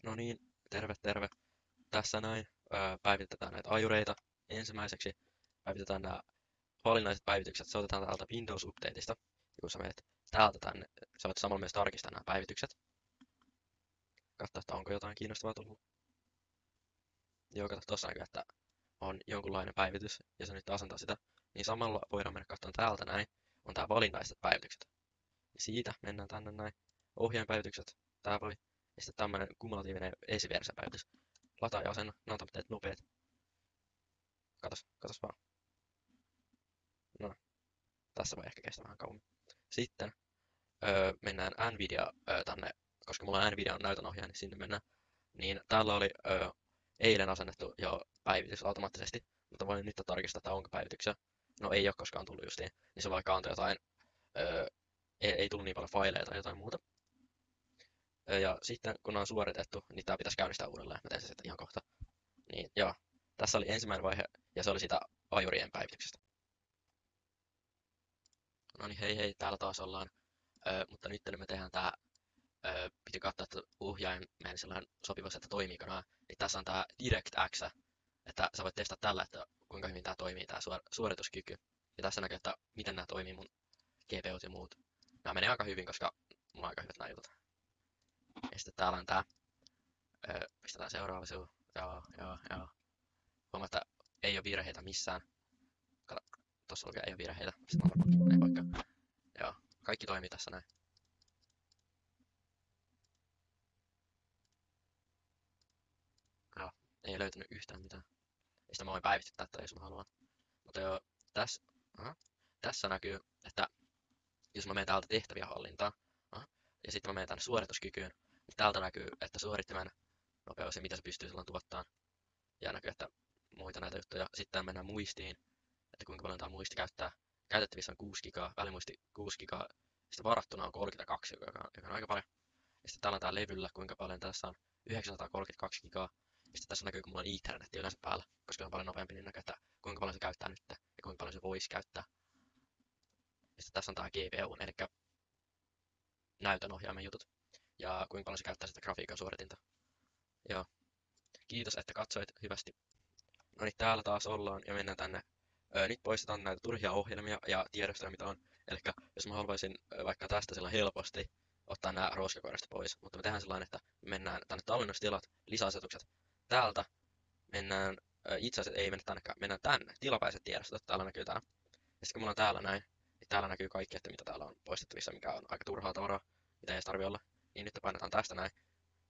No niin, terve terve. Tässä näin päivitetään näitä ajureita. Ensimmäiseksi päivitetään nämä valinnaiset päivitykset. Se otetaan täältä Windows Updateista. Ja kun sä menet täältä tänne, sä voit samalla myös tarkistaa nämä päivitykset. Katsotaan, että onko jotain kiinnostavaa tullut. Joo, kato, tuossa näkyy, että on jonkunlainen päivitys, ja se nyt asentaa sitä. Niin samalla voidaan mennä katsomaan täältä näin, on tää valinnaiset päivitykset. Ja siitä mennään tänne näin. Ohjainpäivitykset, tää voi. Ja sitten tämmönen kumulatiivinen esiversäpäivitys. Lataa ja asenna, nämä on nopeat. Katos vaan. No, tässä voi ehkä kestää vähän kauemmin. Sitten mennään Nvidia tänne, koska mulla on Nvidia on näytönohjaaja, niin sinne mennään. Niin täällä oli eilen asennettu jo päivitys automaattisesti, mutta voin nyt tarkistaa, että onko päivityksiä. No ei ole koskaan tullut justiin, niin se vaikka antoi jotain, ö, ei tullut niin paljon faileja tai jotain muuta. Ja sitten kun on suoritettu, niin tää pitäisi käynnistää uudelleen. Mä teen se sitten ihan kohta. Niin joo, tässä oli ensimmäinen vaihe, ja se oli sitä ajurien päivityksestä. No niin, hei hei, täällä taas ollaan. Mutta nyt me tehdään tää, piti katsoa, että ohjaimen sellainen sopivuus, että toimiiko nämä. Niin tässä on tää DirectX, että sä voit testata tällä, että kuinka hyvin tää toimii, tää suorituskyky. Ja tässä näkyy, että miten nämä toimii mun GPUt ja muut. Nämä menee aika hyvin, koska mulla on aika hyvät nämä jutut. Ja sitten täällä on tää, pistetään seuraava sivu. Joo. Huomaa, että ei ole virheitä missään. Kato, tossa lukee ei ole virheitä. Sitten mä vaikka. Joo, kaikki toimii tässä näin. Joo, ei löytynyt yhtään mitään. Ja sitten mä voin päivittää tätä, jos mä haluan. Mutta joo, tässä, tässä näkyy, että jos mä menen täältä tehtäviä hallintaan, ja sitten mä menen tänne suorituskykyyn, niin täältä näkyy, että suorittimen nopeus ja mitä se pystyy silloin tuottaa. Ja näkyy, että muita näitä juttuja. Sitten mennään muistiin, että kuinka paljon tämä muisti käyttää. Käytettävissä on 6 gigaa, välimuisti 6 gigaa, sitten varattuna on 32, joka on aika paljon. Ja sitten täällä on tää levyllä, kuinka paljon tässä on 932 gigaa. Ja sitten tässä näkyy, kun mulla on Ethernet yleensä päällä, koska se on paljon nopeampi, niin näkyy, että kuinka paljon se käyttää nyt ja kuinka paljon se voisi käyttää. Ja sitten tässä on tää GPU, eli näytön ohjaimen jutut. Ja kuinka paljon se käyttää sitä grafiikan suoritinta. Joo. Kiitos, että katsoit hyvästi. No niin, täällä taas ollaan ja mennään tänne. Nyt poistetaan näitä turhia ohjelmia ja tiedostoja, mitä on. Eli jos mä haluaisin vaikka tästä sillä helposti ottaa nämä roskakoirasta pois, mutta me tehdään sellainen, että mennään tänne tallennustilat, lisäasetukset. Täältä mennään, itse asiassa ei mennä tännekään, mennään tänne, tilapäiset tiedostot, täällä näkyy tää. Ja sitten kun mulla on täällä näin, niin täällä näkyy kaikki, että mitä täällä on poistettavissa, mikä on aika turhaa tavaraa, mitä ei edes tarvi olla. Niin nyt painetaan tästä näin.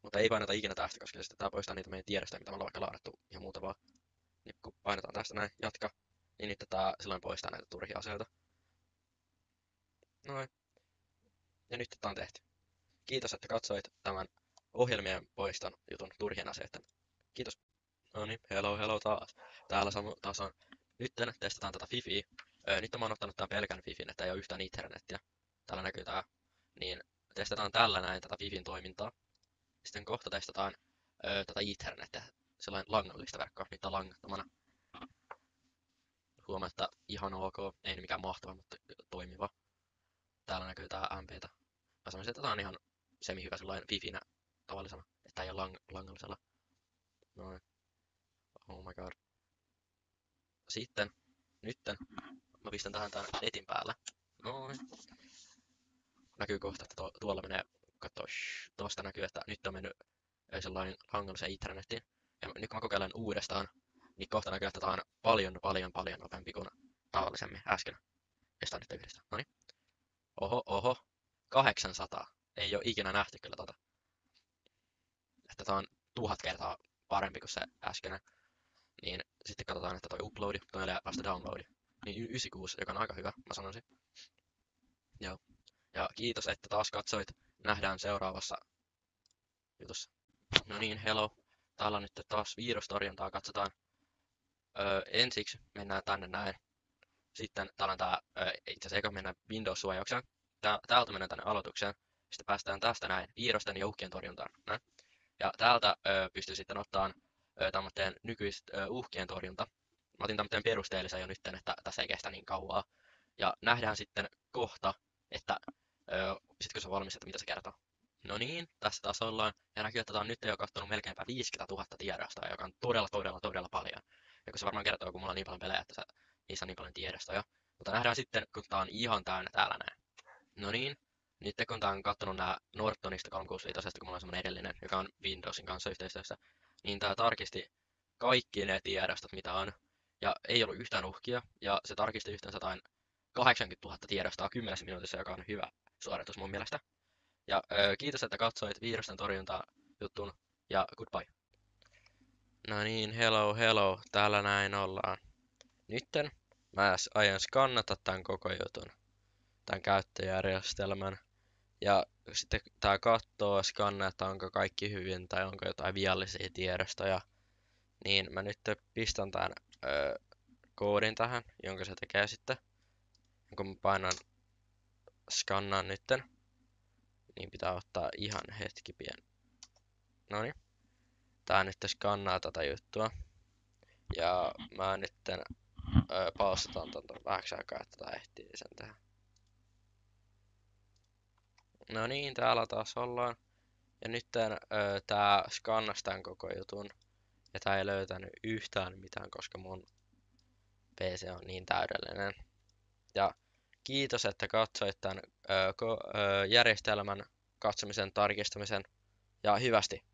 Mutta ei paineta ikinä tästä, koska sitten tää poistaa niitä meidän tiedostoja, mitä me ollaan vaikka laadattu ja muuta vaan. Niin kun painetaan tästä näin, jatka, niin nyt tää silloin poistaa näitä turhia asioita. Noin. Ja nyt tää on tehty. Kiitos, että katsoit tämän ohjelmien poiston jutun turhien asioiden. Kiitos. No niin, hello taas. Täällä taas on. Nyt testataan tätä Fifiä. Nyt mä oon ottanut tämän pelkän Fifin, että ei ole yhtään internettiä. Täällä näkyy tää. Niin testataan tällä näin tätä Fifin toimintaa. Sitten kohta testataan tätä Ethernetia. Sellainen langallista verkkoa. Nyt on langattomana. Huomaa, että ihan ok. Ei mikään mahtava, mutta toimiva. Täällä näkyy tää MPtä. Mä sanoisin, että tää on ihan semi-hyvä sellainen Fifinä tavallisena. Että ei ole langallisella. Noin. Oh my god. Sitten, nytten, mä pistän tähän tän netin päälle. Noin. Näkyy kohta, että tuolla menee, katso, tuosta näkyy, että nyt on mennyt sellainen langallisen internettiin. Ja nyt kun mä kokeilen uudestaan, niin kohta näkyy, että tää on paljon nopeampi kuin tavallisemmin äsken. Pistetään nyt yhdessä. Noniin. Oho. 800. Ei oo ikinä nähty kyllä tota. Että tää on 1000 kertaa parempi kuin se äskeinen. Niin sitten katsotaan, että toi uploadi, toi oli vasta downloadi. Niin 96, joka on aika hyvä, mä sanoisin. Joo. Ja kiitos, että taas katsoit. Nähdään seuraavassa jutussa. No niin, hello. Täällä on nyt taas virustorjuntaa. Katsotaan. Ensiksi mennään tänne näin. Sitten täällä on tää, itse asiassa eka mennään Windows-suojaukseen. Täältä mennään tänne aloitukseen. Sitten päästään tästä näin, virusten ja uhkien torjuntaan. Näin. Ja täältä pystyy sitten ottaan tämmöteen nykyiset uhkien torjunta. Mä otin tämmöteen perusteellisen jo nyt, että tässä ei kestä niin kauaa. Ja nähdään sitten kohta, että sit kun se on valmis, että mitä se kertoo. No niin, tässä taas ollaan. Ja näkyy, että tää on nyt jo kattonut melkeinpä 50 000 tiedostoa, joka on todella paljon. Ja kun se varmaan kertoo, kun mulla on niin paljon pelejä, että niissä on niin paljon tiedostoja. Mutta nähdään sitten, kun tää on ihan täynnä täällä näin. No niin, nyt kun tää on kattonut nää Nortonista 365, kun mulla on semmonen edellinen, joka on Windowsin kanssa yhteistyössä, niin tää tarkisti kaikki ne tiedostot, mitä on. Ja ei ollut yhtään uhkia, ja se tarkisti yhteensä jotain 80 000 tiedostoa 10 minuutissa, joka on hyvä suoritus mun mielestä. Ja kiitos, että katsoit virusten torjuntaa jutun, ja goodbye. No niin, hello, täällä näin ollaan. Nytten mä aion skannata tämän koko jutun, tämän käyttöjärjestelmän. Ja sitten tää kattoo, skannaa, että onko kaikki hyvin tai onko jotain viallisia tiedostoja. Niin mä nyt pistän tämän koodin tähän, jonka se tekee sitten. Ja kun mä painan skannaan nytten, niin pitää ottaa ihan hetki pieni. Noniin. Tää nyt skannaa tätä juttua. Ja mä nytten pausataan ton vähäksi aikaa, että tää ehtii sen tehdä. No niin, täällä taas ollaan. Ja nyt tää skannasi tän koko jutun. Ja tää ei löytänyt yhtään mitään, koska mun PC on niin täydellinen. Ja kiitos, että katsoit tän järjestelmän katsomisen tarkistamisen. Ja hyvästi.